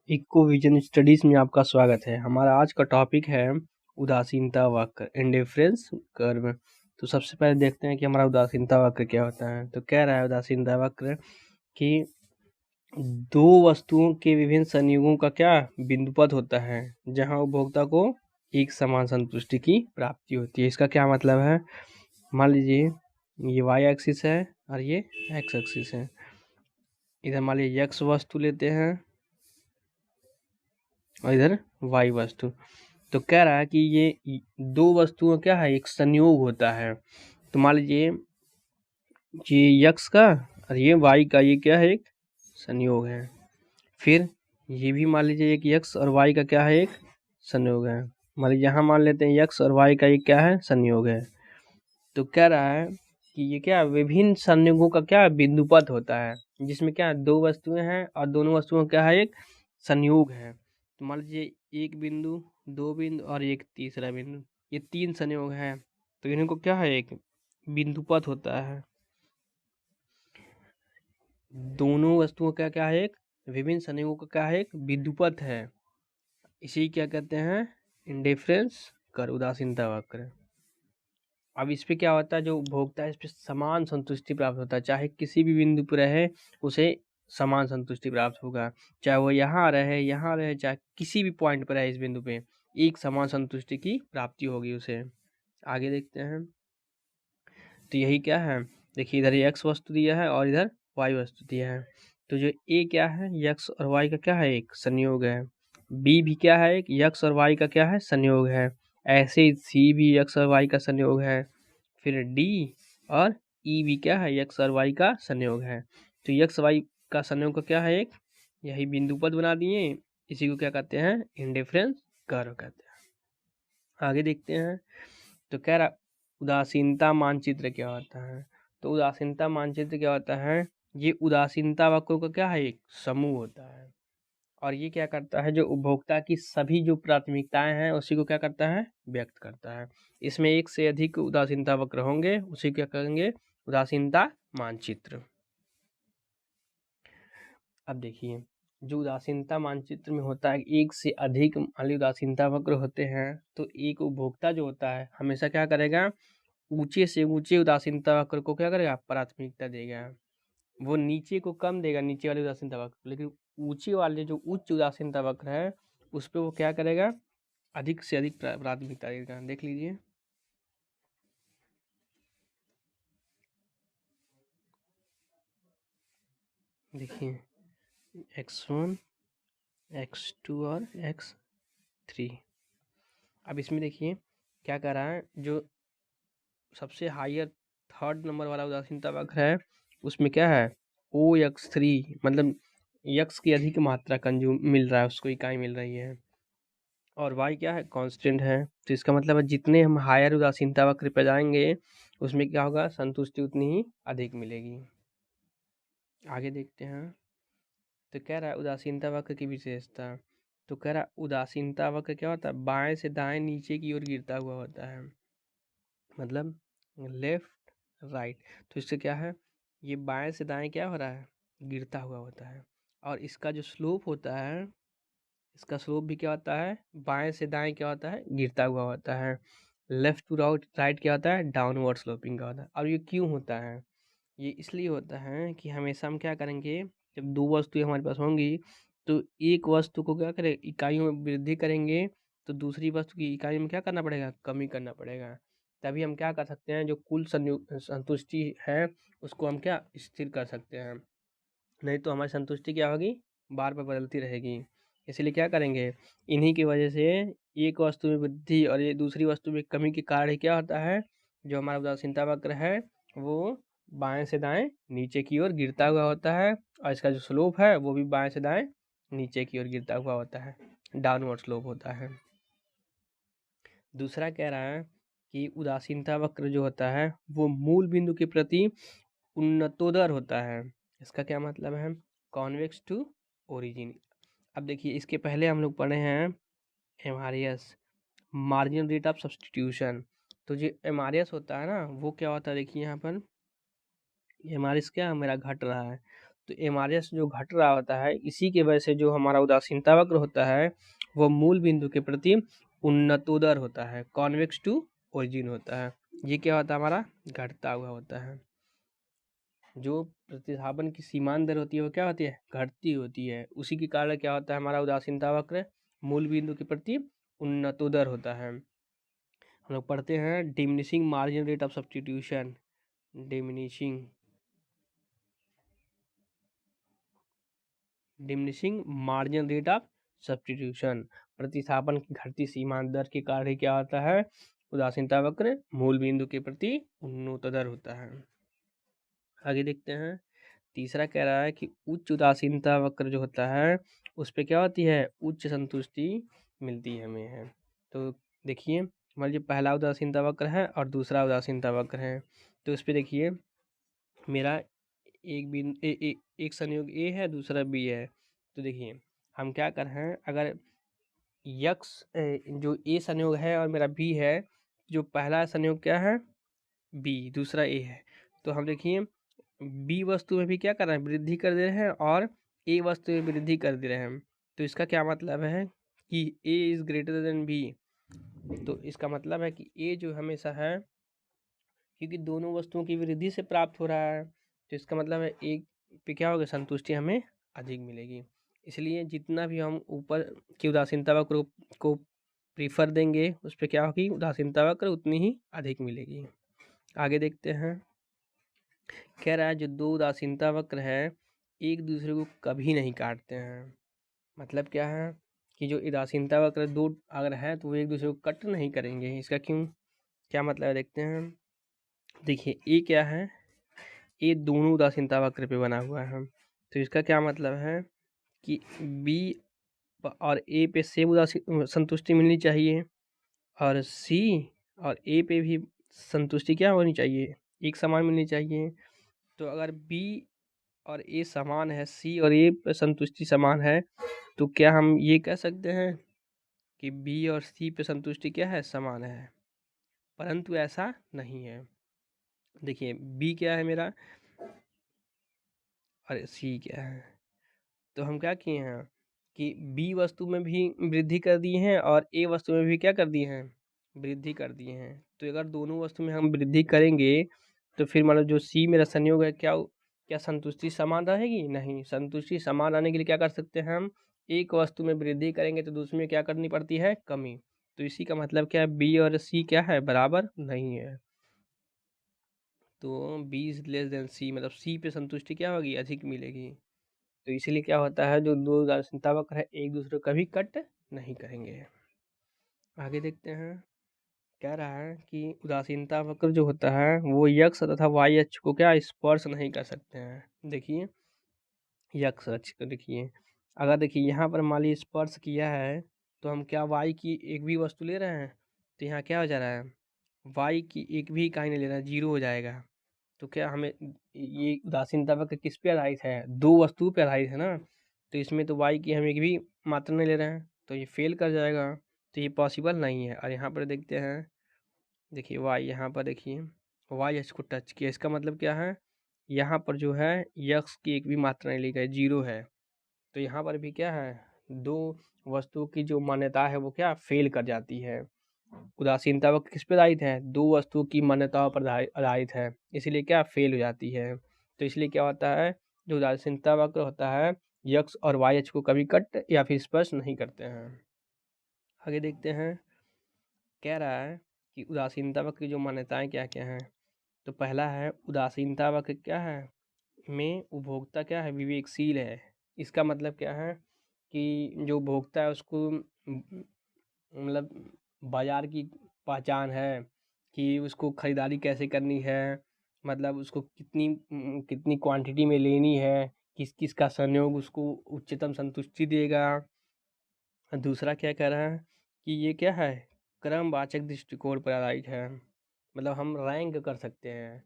Eco vision studies में आपका स्वागत है। हमारा आज का टॉपिक है उदासीनता वक्र, इंडिफरेंस कर्व। तो सबसे पहले देखते हैं कि हमारा उदासीनता वक्र क्या होता है। तो कह रहा है उदासीनता वक्र कि दो वस्तुओं के विभिन्न संयोगों का क्या बिंदुपथ होता है जहां उपभोक्ता को एक समान संतुष्टि की प्राप्ति होती है। इसका क्या मतलब है, मान लीजिए ये वाई एक्सिस है और ये एक्स एक्सिस है। इधर मान लीजिए एक्स वस्तु लेते हैं और इधर वाई वस्तु। तो कह रहा है कि ये दो वस्तुओं क्या है, एक संयोग होता है। तो मान लीजिए ये यक्स का और ये वाई का ये क्या है, एक संयोग है। फिर ये भी मान लीजिए एक यक्स और वाई का क्या है, एक संयोग है। मान लीजिए यहाँ मान लेते हैं यक्स और वाई का ये क्या है, संयोग है। तो कह रहा है कि ये क्या विभिन्न संयोगों का क्या बिंदुपथ होता है, जिसमें क्या दो वस्तुएं हैं और दोनों वस्तुओं का क्या है, एक संयोग है। तो मान लीजिए एक बिंदु, दो बिंदु और एक तीसरा बिंदु, ये तीन संयोग है। तो इनको क्या है, एक बिंदुपथ होता है। दोनों वस्तुओं का क्या है, एक विभिन्न संयोगों का क्या है, एक बिंदुपथ है। इसी क्या कहते हैं, इंडिफरेंस कर्व, उदासीनता वक्र। अब इस पे क्या होता है, जो उपभोक्ता है इस पे समान संतुष्टि प्राप्त होता है। चाहे किसी भी बिंदु पर रहे उसे समान संतुष्टि प्राप्त होगा, चाहे वो यहाँ रहे, चाहे किसी भी पॉइंट पर है, इस बिंदु पे एक समान संतुष्टि की प्राप्ति होगी उसे। आगे देखते हैं। तो यही क्या है, देखिए इधर एक्स वस्तु दिया है और इधर वाई वस्तु दिया है। तो जो ए क्या है, यक्स और वाई का क्या है, एक संयोग है। बी भी क्या है, एक यक्स और वाई का क्या है, संयोग है। ऐसे ही सी भी यक्स और वाई का संयोग है। फिर डी और ई भी क्या है, यक्स और वाई का संयोग है। तो यक्स वाई का संयोग का क्या है, एक यही बिंदुपथ बना दिए। इसी को क्या कहते हैं, इंडिफरेंस कर्व कहते हैं। आगे देखते हैं। तो कह रहा उदासीनता मानचित्र क्या होता है। तो उदासीनता मानचित्र क्या होता है, ये उदासीनता वक्रों का क्या है, एक समूह होता है। और ये क्या करता है, जो उपभोक्ता की सभी जो प्राथमिकताएं हैं उसी को क्या करता है, व्यक्त करता है। इसमें एक से अधिक उदासीनता वक्र होंगे, उसी क्या कहेंगे, उदासीनता मानचित्र। अब देखिए, जो उदासीनता मानचित्र में होता है, एक से अधिक मान उदासीनता वक्र होते हैं। तो एक उपभोक्ता जो होता है हमेशा क्या करेगा, ऊंचे से ऊंचे उदासीनता वक्र को क्या करेगा, प्राथमिकता देगा। वो नीचे को कम देगा, नीचे वाले उदासीनता वक्र, लेकिन ऊंचे वाले जो उच्च उदासीनता वक्र है उस पर वो क्या करेगा, अधिक से अधिक प्राथमिकता देगा। देख लीजिए, देखिए x1, x2 और x3। अब इसमें देखिए क्या कर रहा है, जो सबसे हायर थर्ड नंबर वाला उदासीनता वक्र है उसमें क्या है, OX3, मतलब यक्स की अधिक मात्रा कंज्यूम मिल रहा है, उसको इकाई मिल रही है। और वाई क्या है, कांस्टेंट है। तो इसका मतलब है जितने हम हायर उदासीनता वक्र पे जाएंगे उसमें क्या होगा, संतुष्टि उतनी ही अधिक मिलेगी। आगे देखते हैं। तो कह रहा है उदासीनता वक्र की विशेषता। तो कह रहा है उदासीनता वक्र क्या होता है, बाएं से दाएं नीचे की ओर गिरता हुआ होता है, मतलब लेफ्ट राइट। तो इससे क्या है, ये बाएं से दाएं क्या हो रहा है, गिरता हुआ होता है। और इसका जो स्लोप होता है, इसका स्लोप भी क्या होता है, बाएं से दाएं क्या होता है, गिरता हुआ होता है। लेफ्ट टू राइट क्या होता है, डाउनवर्ड स्लोपिंग का होता है। और ये क्यों होता है, ये इसलिए होता है कि हमेशा हम क्या करेंगे, जब दो वस्तुएं हमारे पास होंगी तो एक वस्तु को क्या करें, इकाइयों में वृद्धि करेंगे, तो दूसरी वस्तु की इकाई में क्या करना पड़ेगा, कमी करना पड़ेगा। तभी हम क्या कर सकते हैं, जो कुल संतुष्टि है उसको हम क्या स्थिर कर सकते हैं। नहीं तो हमारी संतुष्टि क्या होगी, बार बार बदलती रहेगी। इसलिए क्या करेंगे, इन्हीं की वजह से एक वस्तु में वृद्धि और ये दूसरी वस्तु में कमी के कारण क्या होता है, जो हमारा उदासीनता वक्र है वो बाएं से दाएं नीचे की ओर गिरता हुआ होता है। और इसका जो स्लोप है वो भी बाएं से दाएं नीचे की ओर गिरता हुआ होता है, डाउनवर्ड स्लोप होता है। दूसरा कह रहा है कि उदासीनता वक्र जो होता है वो मूल बिंदु के प्रति उन्नतोदर होता है। इसका क्या मतलब है, कॉन्वेक्स टू ओरिजिन। अब देखिए इसके पहले हम लोग पढ़े हैं MRS, marginal rate of substitution. तो जो एमआरएस होता है ना वो क्या होता है, देखिए यहाँ पर एमआरएस क्या मेरा घट रहा है, तो एमआरएस जो घट रहा होता है, इसी की वजह से जो हमारा उदासीनता वक्र होता है वो मूल बिंदु के प्रति उन्नतोदर होता है, कॉन्वेक्स टू ओरिजिन होता है। ये क्या होता है, हमारा घटता हुआ होता है। जो प्रतिस्थापन की सीमांत दर होती है वो क्या होती है, घटती होती है। उसी के कारण क्या होता है, हमारा उदासीनता वक्र मूल बिंदु के प्रति उन्नतोदर होता है। हम लोग पढ़ते हैं diminishing margin rate of substitution, diminishing margin rate of substitution, प्रतिस्थापन की घटती सीमांत दर के कारण क्या होता है, उदासीनता वक्र मूल बिंदु के प्रति उन्नतोदर होता है। आगे देखते हैं, तीसरा कह रहा है कि उच्च उदासीनता वक्र जो होता है उस पे क्या होती है, उच्च संतुष्टि मिलती है हमें है। तो देखिए, मान लीजिए पहला उदासीनता वक्र है और दूसरा उदासीनता वक्र है। तो उस पे देखिए, मेरा एक संयोग ए है, दूसरा बी है। तो देखिए हम क्या कर रहे हैं, अगर यक्स जो ए संयोग है और मेरा बी है, जो पहला संयोग क्या है बी, दूसरा ए है, तो हम देखिए बी वस्तु में भी क्या कर रहे हैं, वृद्धि कर दे रहे हैं और ए वस्तु में वृद्धि कर दे रहे हैं। तो इसका क्या मतलब है कि ए इज ग्रेटर देन बी। तो इसका मतलब है कि ए जो हमेशा है, क्योंकि दोनों वस्तुओं की वृद्धि से प्राप्त हो रहा है, तो इसका मतलब है ए पे क्या होगा, संतुष्टि हमें अधिक मिलेगी। इसलिए जितना भी हम ऊपर की उदासीनता वक्र को प्रीफर देंगे, उस पर क्या होगी, उदासीनता वक्र उतनी ही अधिक मिलेगी। आगे देखते हैं, कह रहा है जो दो उदासीनता वक्र है एक दूसरे को कभी नहीं काटते हैं। मतलब क्या है कि जो उदासीनता वक्र दो अगर है तो वो एक दूसरे को कट नहीं करेंगे। इसका क्यों, क्या मतलब है, देखते हैं। देखिए ए क्या है, ए दोनों उदासीनता वक्र पे बना हुआ है। तो इसका क्या मतलब है कि बी और ए पे सेम उदासीन संतुष्टि मिलनी चाहिए, और सी और ए पे भी संतुष्टि क्या होनी चाहिए, एक समान मिलनी चाहिए। तो अगर बी और ए समान है, सी और ए पे संतुष्टि समान है, तो क्या हम ये कह सकते हैं कि बी और सी पे संतुष्टि क्या है, समान है। परंतु ऐसा नहीं है। देखिए बी क्या है मेरा और सी क्या है। तो हम क्या किए हैं कि बी वस्तु में भी वृद्धि कर दिए हैं और ए वस्तु में भी क्या कर दिए हैं, वृद्धि कर दिए हैं। तो अगर दोनों वस्तु में हम वृद्धि करेंगे तो फिर मतलब जो सी मेरा संयोग है, क्या संतुष्टि समान रहेगी, नहीं। संतुष्टि समान रहने के लिए क्या कर सकते हैं हम, एक वस्तु में वृद्धि करेंगे तो दूसरे में क्या करनी पड़ती है, कमी। तो इसी का मतलब क्या है, बी और सी क्या है, बराबर नहीं है। तो बी इज लेस देन सी, मतलब सी पे संतुष्टि क्या होगी, अधिक मिलेगी। तो इसीलिए क्या होता है, जो दो उदासीनता वक्र है एक दूसरे को कभी कट नहीं करेंगे। आगे देखते हैं, कह रहा है कि उदासीनता वक्र जो होता है वो यक्स तथा वाई अक्ष को क्या स्पर्श नहीं कर सकते हैं। देखिए यक्स अक्ष को देखिए, अगर देखिए यहाँ पर मान लीजिए स्पर्श किया है, तो हम क्या वाई की एक भी वस्तु ले रहे हैं, तो यहाँ क्या हो जा रहा है, वाई की एक भी इकाई नहीं ले रहा है, जीरो हो जाएगा। तो क्या हमें ये उदासीनता वक्र किस पे आधारित है, दो वस्तु पे आधारित है ना। तो इसमें तो वाई की हम एक भी मात्रा नहीं ले रहे हैं, तो ये फेल कर जाएगा। तो ये पॉसिबल नहीं है। और यहाँ पर देखते हैं, देखिए वाई, यहाँ पर देखिए वाई अक्ष को टच किया, इसका मतलब क्या है, यहाँ पर जो है यक्स की एक भी मात्रा नहीं ली गई, जीरो है। तो यहाँ पर भी क्या है, दो वस्तुओं की जो मान्यता है वो क्या फेल कर जाती है। उदासीनता वक्र किस पे आधारित है, दो वस्तुओं की मान्यताओं पर आधारित है, इसीलिए क्या फेल हो जाती है। तो इसलिए क्या होता है, जो उदासीनता वक्र होता है यक्स और वाई अक्ष को कभी कट या फिर स्पर्श नहीं करते हैं। आगे देखते हैं, कह रहा है कि उदासीनता वक्र की जो मान्यताएं क्या क्या हैं। तो पहला है, उदासीनता वक्र क्या है, में उपभोक्ता क्या है, विवेकशील है। इसका मतलब क्या है कि जो उपभोक्ता है उसको मतलब बाजार की पहचान है कि उसको खरीदारी कैसे करनी है, मतलब उसको कितनी क्वांटिटी में लेनी है, किस किस का संयोग उसको उच्चतम संतुष्टि देगा। दूसरा क्या कह रहा है कि ये क्या है, क्रमवाचक दृष्टिकोण पर आधारित है, मतलब हम रैंक कर सकते हैं,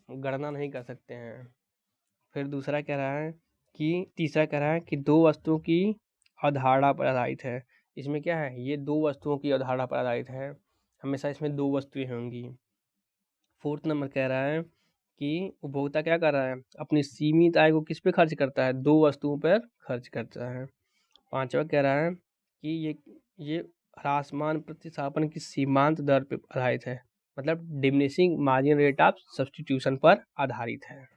गणना नहीं कर सकते हैं। फिर दूसरा कह रहा है कि तीसरा कह रहा है कि दो वस्तुओं की अवधारणा पर आधारित है। इसमें क्या है, ये दो वस्तुओं की अवधारणा पर आधारित है, हमेशा इसमें दो वस्तुएं होंगी। फोर्थ नंबर कह रहा है कि उपभोक्ता क्या कर रहा है, अपनी सीमित आय को किस पे खर्च करता है, 2 वस्तुओं पर खर्च करता है। 5वां कह रहा है कि ये ह्रासमान प्रतिस्थापन की सीमांत दर पे आधारित है, मतलब diminishing margin rate of substitution पर आधारित है।